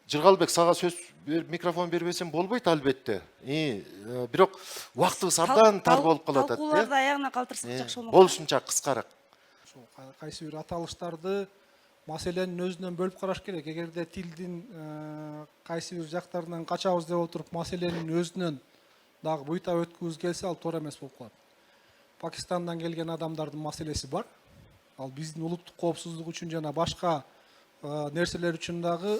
S2: Жыргалбек, сага сөз микрофон бербесем болбойт албетте. Бирок убактыбыз абдан тар болуп калат.
S1: Талкууларды аягына калтырсак жакшы болмок.
S2: Болушунча кыскараак.
S7: Кайсы бир аталыштарды маселенин өзүнөн бөлүп караш керек. Эгерде тилдин кайсы бир жактарынан качабыз деп отуруп, маселенин өзүнөн дагы буйта өткүбүз келсе, ал туура эмес болуп калат. Пакистандан келген адамдардын маселеси бар. Ал биздин улуттук коопсуздук үчүн жана башка нерселер үчүн дагы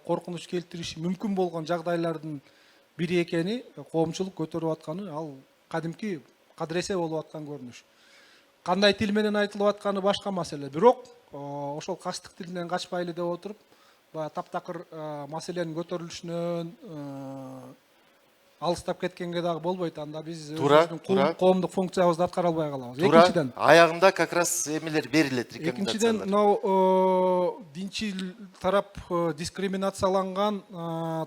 S7: коркунуч келтириши мүмкүн болгон жагдайлардын бири экени, коомчулук көтөрүп атканы, ал кадимки кадыресе болуп аткан көрүнүш. Кандай тил менен айтылып атканы башка маселе. Бирок ошол кастык тилинен качпайлы деп отуруп, таптакыр маселенин көтөрүлүшүнөн алыстап кеткенге дагы болбойт. Анда биз өзүбүздүн коомдук функциябызды аткара албай калабыз.
S2: Экинчиден, аягында как раз эмелер берилет, рекомендациялар.
S7: Экинчиден, динчил тарап дискриминацияланган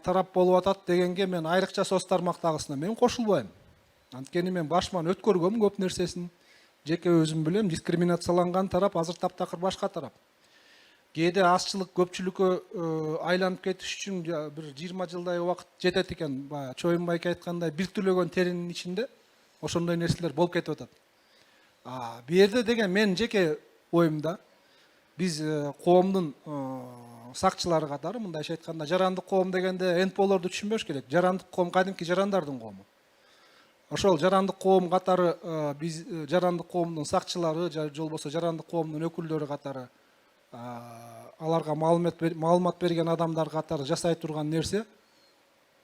S7: тарап болуп атат дегенге мен айрыкча соц тармактагысына мен кошулбайм. Анткени мен башыман өткөргөм көп нерсесин. Жеке өзүм билем, дискриминацияланган тарап азыр таптакыр башка тарап. Кээде азчылык көпчүлүккө айланып кетиш үчүн бир 20 жылдай убакыт жетет экен. Баягы Чоюн байке айткандай, бир түлөгөн теринин ичинде ошондой нерселер болуп кетип атат. Бу жерде деген менин жеке оюмда биз коомдун сакчылары катары, мындайча айтканда, жарандык коом дегенде НПОлорду түшүнбөш керек. Жарандык коом кадимки жарандардын коому. Ошол жарандык коом катары биз жарандык коомдун сакчылары же болбосо жарандык коомдун өкүлдөрү катары аларга маалымат берген адамдар катары жасай турган нерсе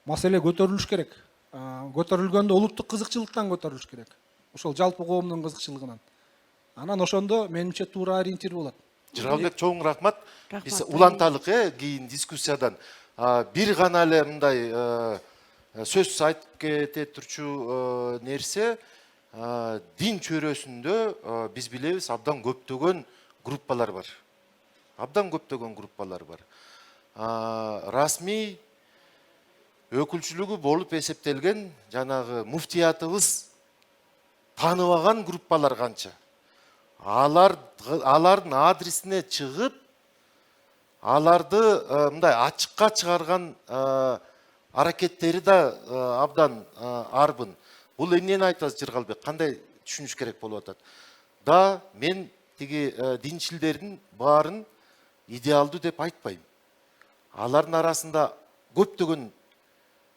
S7: маселе көтөрүлүш керек. Көтөрүлгөндө улуттук кызыкчылыктан көтөрүлүш керек. Ошол жалпы коомдун кызыкчылыгынан. Анан ошондо менимче туура ориентир болот.
S2: Жыргалбек, чоң рахмат. Биз
S1: Рахмат.
S2: уланталык кийин дискуссиядан. Бир гана эле мындай сөз айтып кете турчу нерсе, дин чөйрөсүндө биз билебиз абдан көптөгөн группалар бар. Абдан көптөгөн группалар бар. Расмий өкүлчүлүгү болуп эсептелген жанагы муфтиятыбыз тааныбаган группалар канча. Алардын адресине чыгып, аларды мындай ачыкка чыгарган аракеттери да абдан арбын. Бул эмнени айтасыз, Жыргалбек? Кандай түшүнүш керек болуп атат? Да, мен тиги динчилдердин баарын идеалдуу деп айтпайм. Алардын арасында көптөгөн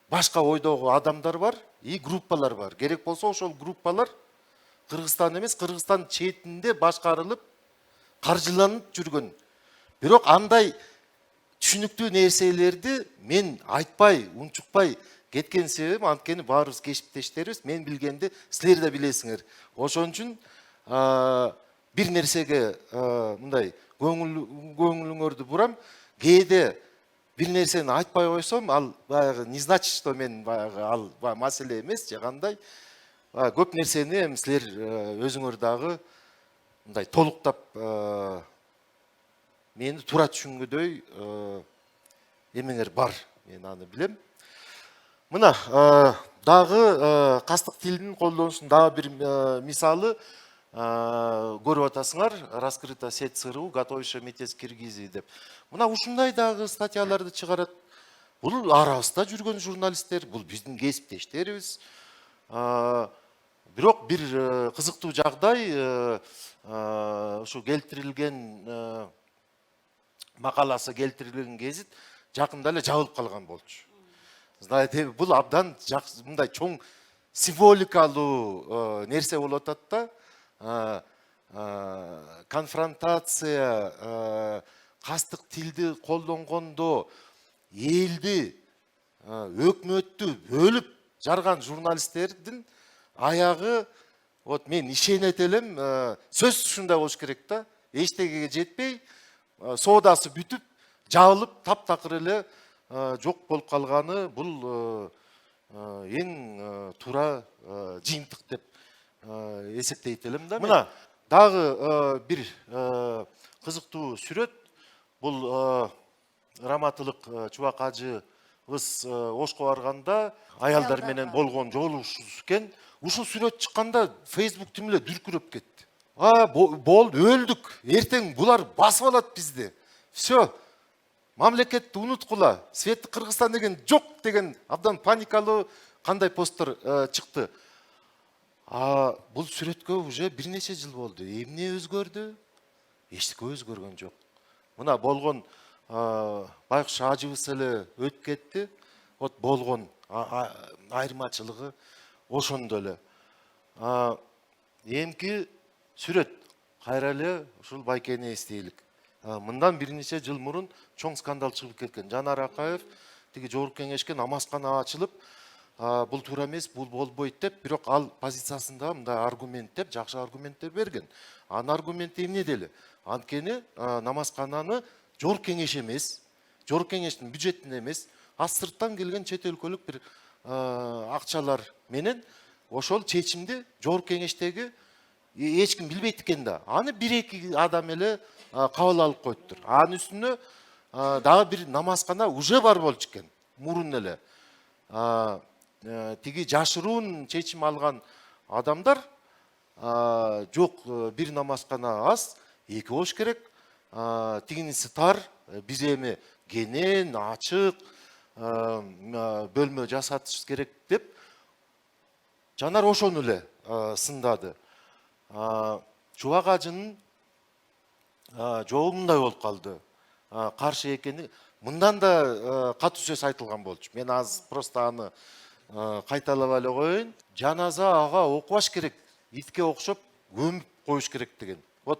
S2: башка ойдогу адамдар бар и группалар бар. Керек болсо ошол группалар Кыргызстан эмес, Кыргызстан четинде башкарылып, каржыланып жүргөн. Бирок андай түшүнүктүү нерселерди мен айтпай, унчукпай кеткен себебим, анткени баарыбыз кесиптештерибиз, мен билгенди силер да билесиңер. Ошон үчүн бир нерсеге мындай көңүлүңөрдү бурам. Кээде бир нерсени айтпай койсом, ал баягы не значит, что мен баягы ал маселе эмес же кандай. Көп нерсени эми силер өзүңөр дагы мындай толуктап мени туура түшүнгөндөй эмеңер бар. Мен аны билем. Мына дагы кастык тилдин колдонушунун дагы бир мисалы көрүп атасыңар. Раскрыта сеть ЦРУ, готовящая мятеж Киргизии деп. Мына ушундай дагы статьяларды чыгарат. Бул арабызда жүргөн журналисттер, бул биздин кесиптештерибиз. Бирок бир кызыктуу жагдай ушу келтирилген макаласы келтирилген гезит жакында эле жабылып калган болчу. Знаете, бул абдан мындай чоң символикалуу нерсе болуп атат да. Конфронтация, кастык тилди колдонгондо элди, өкмөттү бөлүп жарган журналисттердин аягы, вот мен ишенет элем, сөз ушундай болуш керек да. Эчтегеге жетпей, соодасы бүтүп, жабылып, таптакыр эле жок болуп калганы бул эң туура жыйынтык деп эсептейт элем да. Мына дагы бир кызыктуу сүрөт. Бул раматылык Чубак ажыбыз Ошко барганда аялдар менен болгон жолугушуу экен. Ушул сүрөт чыкканда Facebook тим эле дүркүрөп кетти. Болду, өлдүк. Эртең булар басып алат бизди. Всё. Мамлекетти унуткула. Светти Кыргызстан деген жок деген абдан паникалуу кандай посттор чыкты. Бул сүрөткө уже бир нече жыл болду. Эмне өзгөрдү? Эчтеке өзгөргөн жок. Мына болгон байкуш ажыбыз эле өтүп кетти. Вот болгон айырмачылыгы ошондо эле. Эмки сүрөт кайра эле ушул байкени эстейлик. Мындан бир нече жыл мурун чоң скандал чыгып кеткен. Жанар Акаев тиги жогорку кеңешке намазкана ачылып, бул туура эмес, бул болбойт деп, бирок ал позициясында мындай аргументтеп, жакшы аргументтер берген. Анын аргументи эмне деле? Анткени намазкананы жогорку кеңеш эмес, жогорку кеңештин бюджетинде эмес, сырттан келген чет өлкөлүк бир акчалар менен ошол чечимди жогорку кеңештеги эч ким билбейт экен да. Аны бир-эки адам эле кабыл алып коюптур. Анын үстүнө дагы бир намазкана уже бар болчу экен, мурун эле. тиги жашыруун чечим алган адамдар жок, бир намазкана аз, эки болуш керек, тигиниси тар, биз эми кенен ачык бөлмө жасатыш керек деп жанар ошону эле сындады. Чубак ажынын жолу мындай болуп калды. Каршы экени мындан да катуу сөз айтылган болчу. Мен аз просто аны кайталап эле коеюн. Жаназа ага окубаш керек, итке окшоп көмүп коюш керек деген. Вот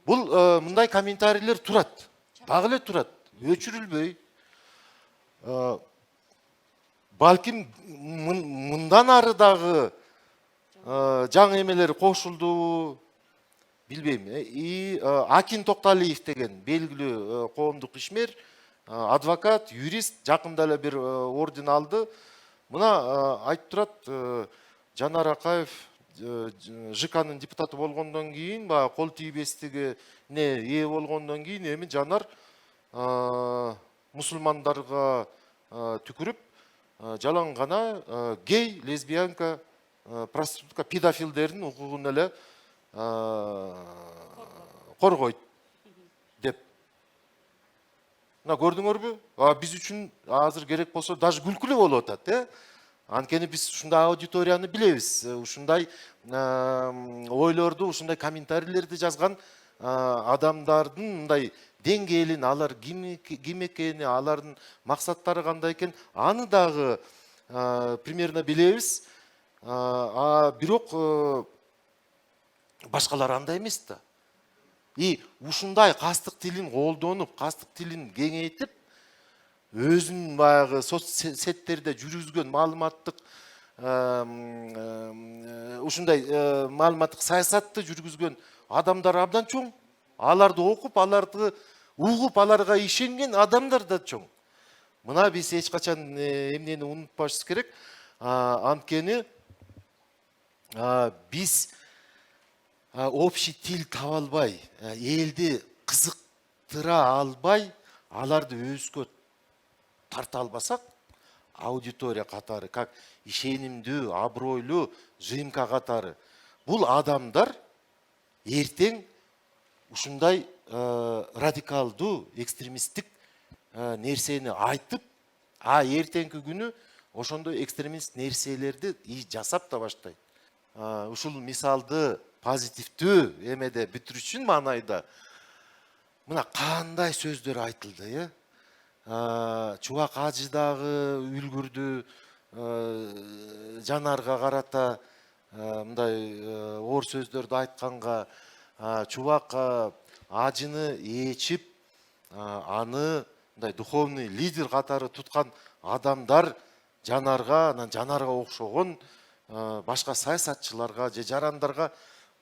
S2: бул мындай комментарийлер турат. Дагы эле турат. Өчүрүлбөй. Балким мындан ары дагы жаңы эмелер кошулду, билбейм. Акин Токталиев деген белгилүү коомдук ишмер, адвокат, юрист, жакында эле бир орден алды. Мына айтып турат, Жанар Акаев ЖКнын депутаты болгондон кийин, баягы кол тийбестигине ээ болгондон кийин эми Жанар мусулмандарга түкүрүп, жалаң гана гей, лесбиянка, проститутка, педофилдердин укугун эле коргойт деп. Мына көрдүңөрбү? Биз үчүн азыр керек болсо даже күлкүлүү болуп атат, Анткени биз ушундай аудиторияны билебиз. Ушундай ойлорду, ушундай комментарийлерди жазган адамдардын мындай деңгээлин, алар ким экени, алардын максаттары кандай экен, аны дагы примерно билебиз. Бирок башкалар андай эмес да. Ушундай кастык тилин колдонуп, кастык тилин кеңейтип, өзүнүн баягы соцсеттерде жүргүзгөн маалыматтык ушундай маалыматтык саясатты жүргүзгөн адамдар абдан чоң. Аларды окуп, аларды угуп, аларга ишенген адамдар да чоң. Мына биз эч качан эмнени унутпашыбыз керек. Анткени биз общий тил таба албай, элди кызыктыра албай, аларды өзгө тарта албасак, аудитория катары, как ишенимдүү, абройлуу ЖМК катары, бул адамдар эртең ушундай радикалдуу, экстремисттик нерсени айтып, эртеңки күнү ошондой экстремист нерселерди жасап да баштайт. Ушул мисалды позитивдүү эмеде бүтүрүш үчүн маанайда мына кандай сөздөр айтылды, Чубак ажы дагы үлгүрдү, Жанарга карата мындай оор сөздөрдү айтканга, Чубак ажыны ээчип, аны мындай духовный лидер катары туткан адамдар Жанарга, анан Жанарга окшогон башка саясатчыларга же жарандарга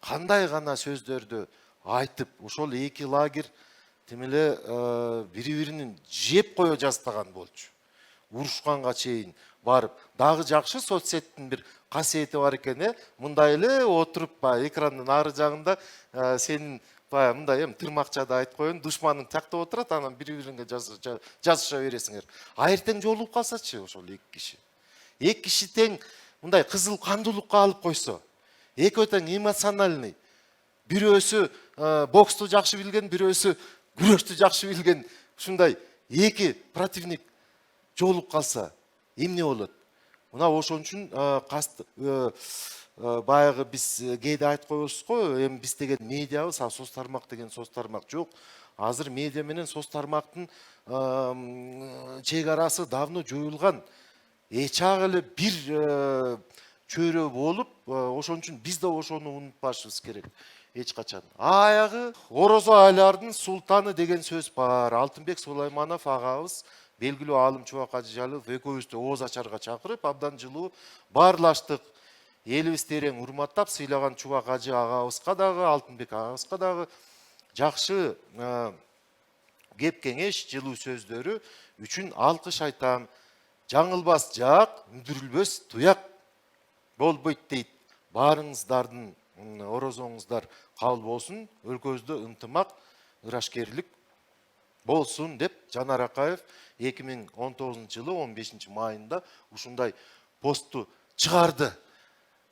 S2: кандай гана сөздөрдү айтып, ошол эки лагерь тим эле бири-биринин жеп кое жаздаган болчу. Урушканга чейин барып, дагы жакшы соцсеттин бир касиети бар экен, мындай эле отуруп, экрандын ары жагында сенин мындай тырмакчада айтып коеюн, душманың тактап отурат, анан бири-бириңе жазыша бересиңер. Эртең жолугуп калсачы ошол эки киши. Эки киши тең мындай кызыл кандуулукка алып койсо, экөө тең эмоциональный. Бирөөсү боксту жакшы билген, бирөөсү күрөштү жакшы билген, ушундай эки противник жолугуп калса, эмне болот? Мына ошон үчүн баягы биз кээде айтып коебуз го, эми биз деген медиабыз, соц тармак деген соц тармак жок. Азыр медиа менен соц тармактын чек арасы давно жоюлган. Чак эле бир чөйрө болуп, ошон үчүн биз да ошону унутпашыбыз керек. Эч качан. Аягы орозо айлардын султаны деген сөз бар. Алтынбек Сулайманов агабыз, белгилүү аалым Чубак Ажы Жалилов экөөбүздү ооз ачарга чакырып, абдан жылуу баарлаштык. Элибиз терең урматтап сыйлаган Чубак Ажы агабызга дагы, Алтынбек агабызга дагы жакшы кеп кеңеш, жылуу сөздөрү үчүн алкыш айтам. Жаңылбас жак, үндүрүлбөс туяк болбойт дейт. Баарыңыздардын орозоңуздар кабыл болсун, өлкөбүздө ынтымак, ырашкерлик болсун деп Жанар Акаев 2019 жылы 15 майында ушундай постту чыгарды.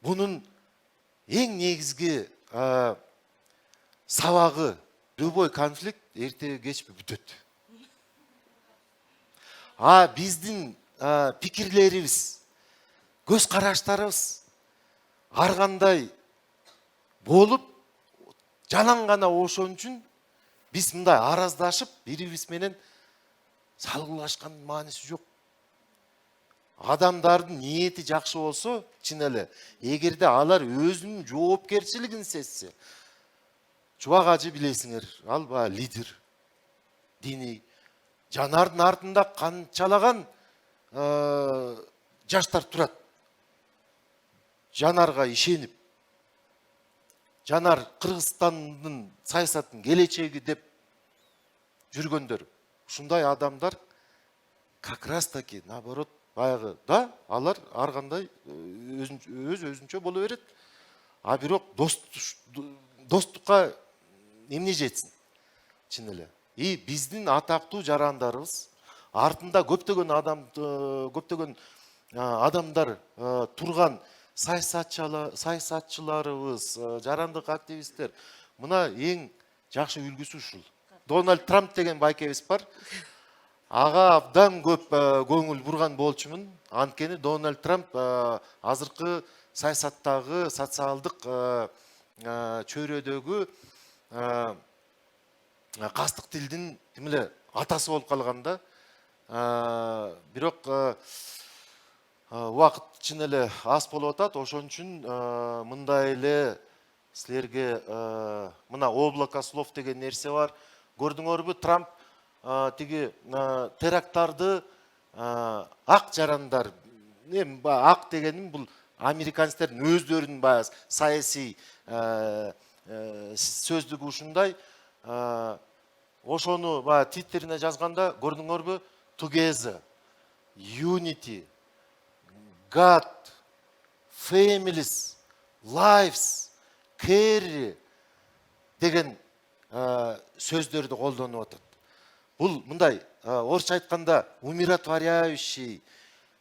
S2: Bunun ең негізгі сабағы любой конфликт ерте кеч бүтөт. Биздин пикирлерибиз, көз караштарыбыз ар кандай болуп, жалаң гана ошон үчүн биз мындай араздашып, бирибиз менен салгылашкандын мааниси жок. Адамдардын ниети жакшы болсо, чын эле, эгерде алар өзүнүн жоопкерчилигин сезсе, Чубак ажы билесиңер, ал лидер, диний. Жанардын артында канчалаган жаштар турат. Жанарга ишенип, Жанар Кыргызстандын саясатын келечеги деп жүргөндөр. Ушундай адамдар как раз таки наоборот баягы да алар ар кандай өзүнчө боло берет. Бирок достукка эмне жетсин? Чын эле. Биздин атактуу жарандарыбыз артында көптөгөн адамдар турган саясатчыларыбыз, жарандык активисттер. Мына эң жакшы үлгүсү ушул. Дональд Трамп деген байкебиз бар. Ага абдан көп көңүл бурган болчумун. Анткени Дональд Трамп азыркы саясаттагы социалдык чөйрөдөгү кастык тилдин ким эле атасы болуп калганда, бирок убакыт чын эле аз болуп атат. Ошон үчүн мындай эле силерге мына облако слов деген нерсе бар. Көрдүңөрбү, Трамп тиги теракттарды ак жарандар, ак дегеним бул американецтердин өздөрүнүн баягы саясий сөздүгү ушундай. Ошону твиттерине жазганда көрдүңөрбү? Together, unity, God, families, lives, care деген сөздөрдү колдонуп атат. Бул мындай орусча айтканда умиротворяющий,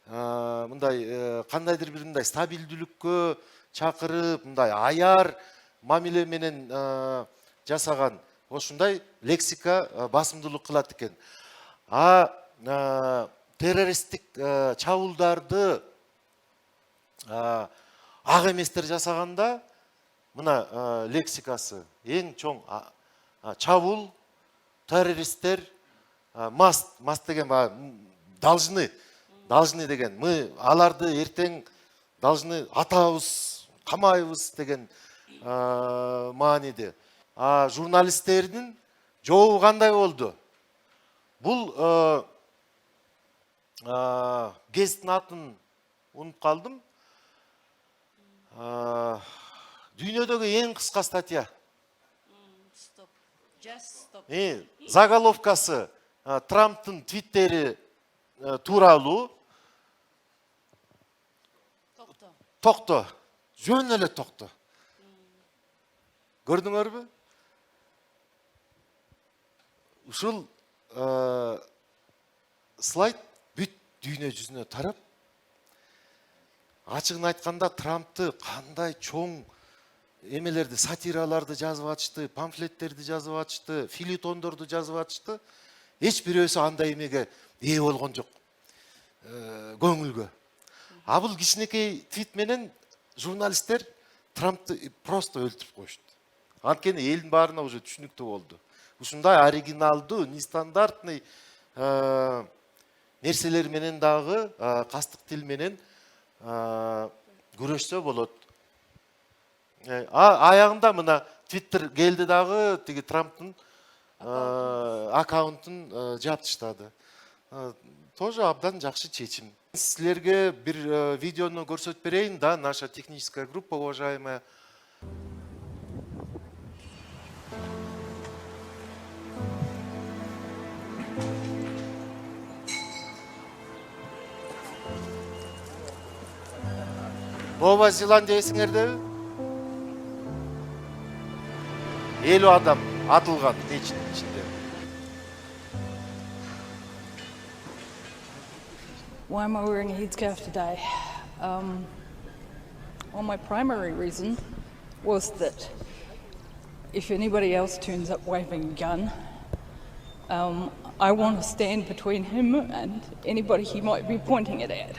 S2: мындай кандайдыр бир мындай стабилдүүлүккө чакырып, мындай аяр мамиле менен жасаган ошундай лексика басымдуулук кылат экен. Террористтик чабуулдарды ак эместер жасаганда мына лексикасы эң чоң чабуул, террористтер, маст деген должны деген, мы аларды эртең должны атабыз, камайбыз деген мааниде. Журналисттердин жообу кандай болду? Бул гезиттин атын унуп калдым. Дүйнөдөгү эң кыска статья. Заголовкасы Трамптын твиттери тууралуу. Токто. Жөн эле токто. Көрдүңөрбү? Ушул слайд бүт дүйнө жүзүнө тарап, ачыгын айтканда Трампты кандай чоң эмелерди, сатираларды жазып атышты, памфлеттерди жазып атышты, филитондорду жазып атышты. Эч бирөөсү андай эмеге ээ болгон жок. Көңүлгө. Бул кичинекей твит менен журналисттер Трампты просто өлтүрүп коюшту. Анткени элдин баарына уже түшүнүктүү болду. Ушундай оригиналдуу, нестандартный нерселер менен дагы кастык тил менен күрөшсө болот. Аягында мына Twitter келди дагы тиги Трамптын аккаунтун жаап таштады. Тоже абдан жакшы чечим. Силерге бир видеону көрсөтүп берейин, да, наша техническая группа уважаемая. Нова Зеландия эсиңердеби? 50 адам атылган ичинде.
S8: Why am I wearing a headscarf today? Well, my primary reason was that if anybody else turns up waving a gun, I want to stand between him and anybody he might be pointing it at.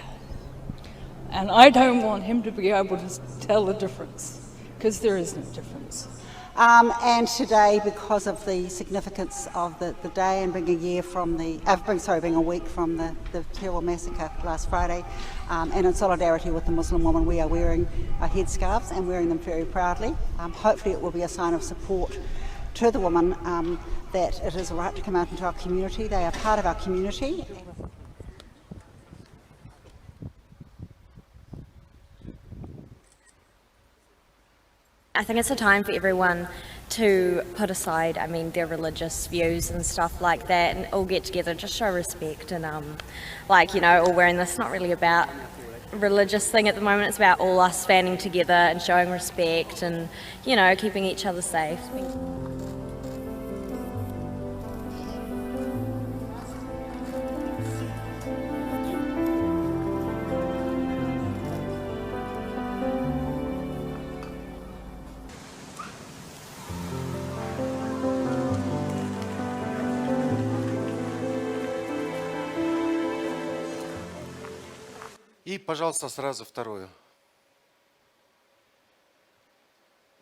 S8: And I don't want him to be able to tell the difference, because there is no difference.
S9: And today, because of the significance of the day and being a year from being a week from the terrible massacre last Friday, and in solidarity with the Muslim woman, we are wearing our headscarves and wearing them very proudly. Hopefully it will be a sign of support to the woman that it is a right to come out into our community. They are part of our community.
S10: I think it's a time for everyone to put aside, their religious views and stuff like that, and all get together, just show respect, and all wearing this, not really about a religious thing at the moment, it's about all us standing together and showing respect and, keeping each other safe.
S2: И, пожалуйста, сразу второе.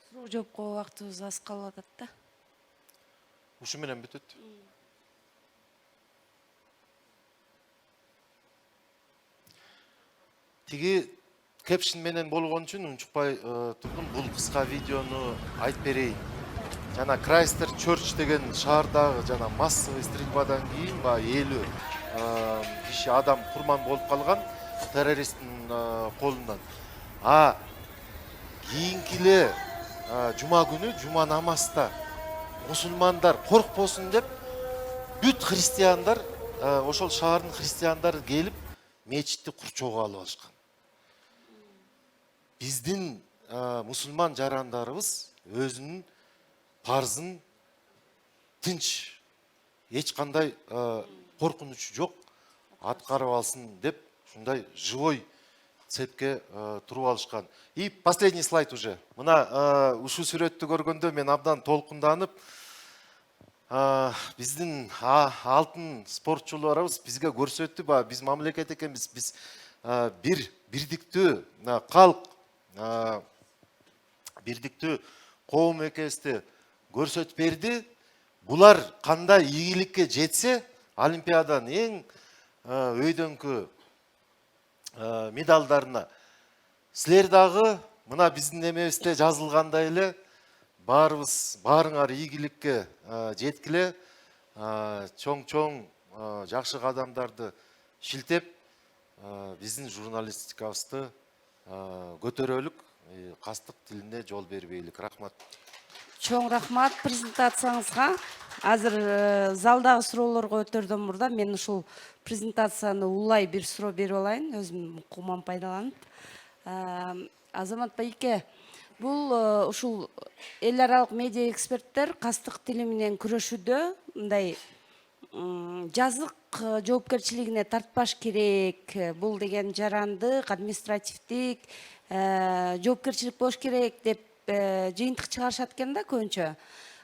S1: Суроо жоопко убактыбыз аз калып атат да.
S2: Ушу менен бүтөт. Тиги кепшин менен болгон үчүн унчукпай турдум. Бул кыска видеону айтып берейин. Жана Крайстер Чорч деген шаардагы жана массовый стрельбадан кийин 50 киши адам курман болуп калган террористтин колунан. Кийинки эле жума күнү жума намазда мусулмандар коркпосун деп бүт христиандар, ошол шаардын христиандары келип мечитти курчоого алып алышкан. Биздин мусулман жарандарыбыз өзүнүн парзын тынч, эч кандай коркунучу жок аткарып алсын деп ушундай живой цепке туруп алышкан. И последний слайд уже. Мына ушул сүрөттү көргөндө мен абдан толкунданып, биздин алтын спортчуларыбыз бизге көрсөттү, биз мамлекет экенбиз, биз бирдиктүү калк, бирдиктүү коом экенибизди көрсөтүп берди. Булар кандай ийгиликке жетсе, Олимпиаданын эң өйдөнкү медалдарына силер дагы мына биздин эмебизде жазылгандай эле баарыңар ийгиликке жеткиле, чоң жакшы кадамдарды шилтеп биздин журналистикабызды көтөрөлүк, кастык тилине жол бербейлик. Рахмат.
S1: Чоң рахмат презентацияңызга. Азыр залдагы суроолорго өтөрдөн мурда мен ушул презентацияны улай бир суроо берип алайын, өзүм укугуман пайдаланып. Азамат Байке, бул ушул эл аралык медиа эксперттер кастык тили менен күрөшүүдө мындай жазык жоопкерчилигине тартпаш керек. Бул деген жарандык, административдик жоопкерчилик болуш керек деп жыйынтык чыгарышат экен да көбүнчө.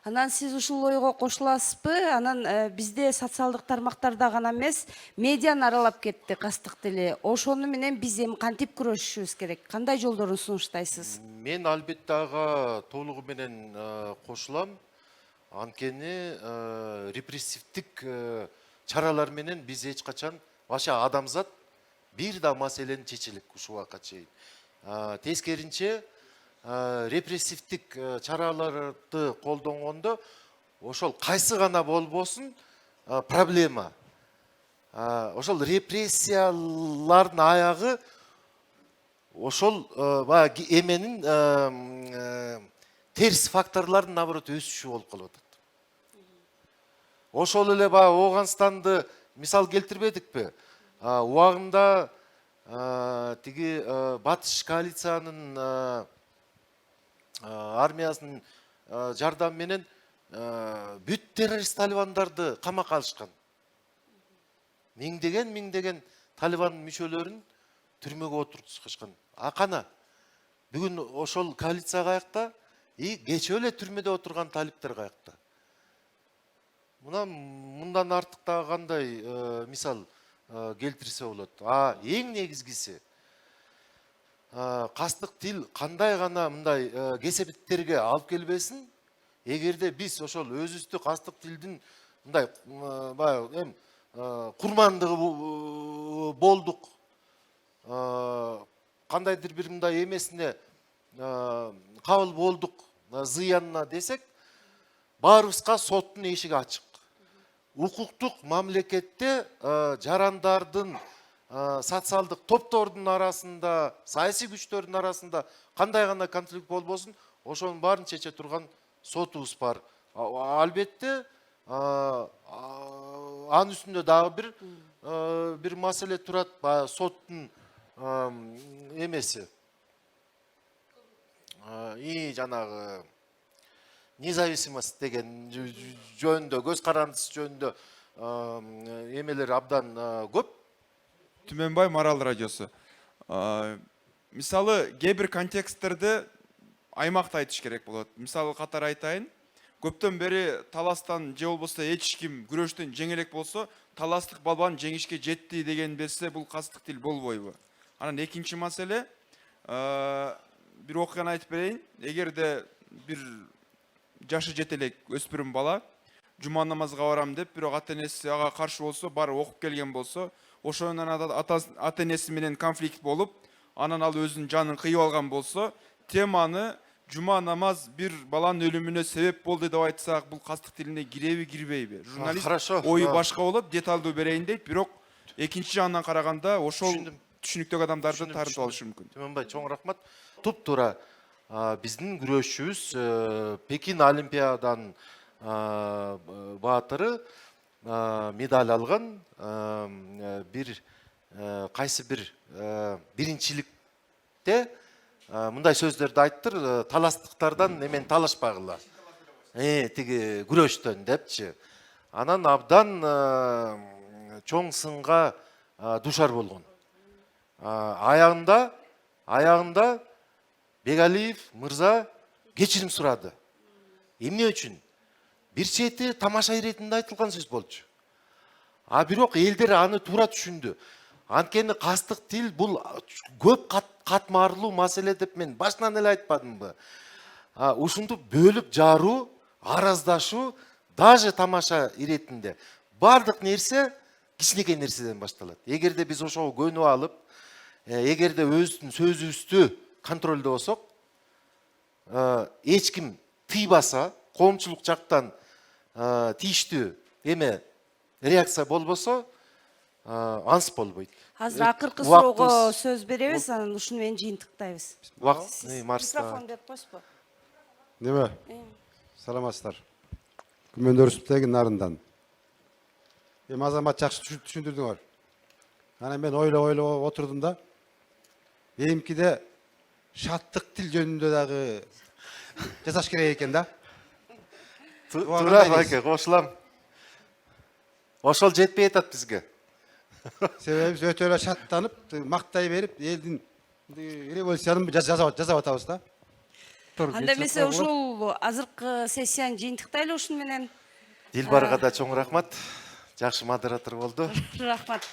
S1: Анан сиз ушул ойго кошуласызбы? Анан бизде социалдык тармактарда гана эмес, медианы аралап кетти кастык тили. Ошону менен биз эми кантип күрөшүшүбүз керек? Кандай жолдорун сунуштайсыз?
S2: Мен албетте ага толугу менен кошулам. Анткени репрессивдик чаралар менен биз эч качан баша адамзат бир да маселени чечилик ушул убакка чейин. Тескеринче репрессивдик чараларды колдонгондо ошол кайсы гана болбосун проблема. Ошол репрессиялардын аягы ошол эменин терс факторлордун наоборот өсүшү болуп калып атат. Ошол эле Ооганстанды мисал келтирбедикпи? Убагында тиги батыш коалициянын армиясынын жардамы менен бүт террорист талибандарды камакка алышкан. Миңдеген талибан мүчөлөрүн түрмөгө отургузушкан. Кана бүгүн ошол коалиция каякта, кечээ эле түрмөдө отурган талиптер каякта. Мындан артык дагы кандай мисал келтирсе болот. Эң негизгиси кастык тил кандай гана мындай кесепеттерге алып келбесин, эгерде биз ошол өзүбүздү кастык тилдин мындай баягы курмандыгы болдук, кандайдыр бир мындай эмесине кабыл болдук зыянына десек, баарыбызга соттун эшиги ачык. Укуктук мамлекетте жарандардын, социалдык топтордун арасында, саясий күчтөрдүн арасында кандай гана конфликт болбосун, ошонун баарын чече турган сотубуз бар. Албетте анын үстүндө дагы бир маселе турат, соттун эмеси. Жанагы независимость деген жөнүндө, көз карандысы жөнүндө эмелер абдан көп.
S5: Түменбай Марал радиосу. Мисалы, кээ бир контексттерде аймакты айтыш керек болот. Мисалы катары айтайын, көптөн бери таластан же болбосо эч ким күрөштөн жеңелек болсо, таластык балбан жеңишке жетти деген берсе, бул кастык тил болбойбу? Анан экинчи маселе, бир окуяны айтып берейин. Эгерде бир жашы жете элек өспүрүм бала жума намазга барам деп, бирок ата энеси ага каршы болсо, барып окуп келген болсо, ошонун ата энеси менен конфликт болуп, анан ал өзүнүн жанын кыйып алган болсо, теманы жума намаз бир баланын өлүмүнө себеп болду деп айтсак, бул кастык тилине киреби, кирбейби? Журналист ою башка болот, деталдуу берейин дейт, бирок экинчи жагынан караганда ошол түшүнүктөгү адамдарды тартып алышы мүмкүн.
S2: Түменбай, чоң рахмат. Туп-туура биздин күрөшчүбүз Пекин Олимпиаданын баатыры медаль алган, кайсы бир биринчиликте мындай сөздөрдү айттыр, таластыктардан эмен талашпагыла, тиги күрөштөн депчи. Анан абдан чоң сынга душар болгон. Аягында Бегалиев мырза кечирим сурады. Эмне үчүн? Бир чети тамаша иретинде айтылган сөз болчу. Бирок элдер аны туура түшүндү. Анткени кастык тил бул көп катмарлуу маселе деп мен башынан эле айтпадымбы? Ушинтип бөлүп жаруу, араздашуу, даже тамаша иретинде бардык нерсе кичинекей нерседен башталат. Эгерде биз ошого көнүп алып, эгерде өзүбүздүн сөзүбүздү контролдо болсок, эч ким тыйбаса, коомчулук жактан тийиштүү реакция болбосо, ансы болбойт.
S1: Азыр акыркы суроого сөз беребиз, анан ушуну менен жыйынтыктайбыз. Микрофон берип коесузбу?
S11: Неме? Саламатсыздар. Күмөндөр нарындан. Азамат жакшы түшүндүрдүңөр. Анан мен ойлоп отурдум да, эмкиде шаттык тил жөнүндө дагы жасаш керек экен да.
S2: Туура байке, кошулам. Ошол жетпей атат бизге.
S11: Себеби биз өтө эле шаттанып, мактай берип, элдин революциянын жасап атабыз да.
S1: Анда эмесе ушул азыркы сессияны жыйынтыктайлы ушуну менен.
S2: Дилбарга да чоң рахмат. Жакшы модератор болду.
S1: Рахмат.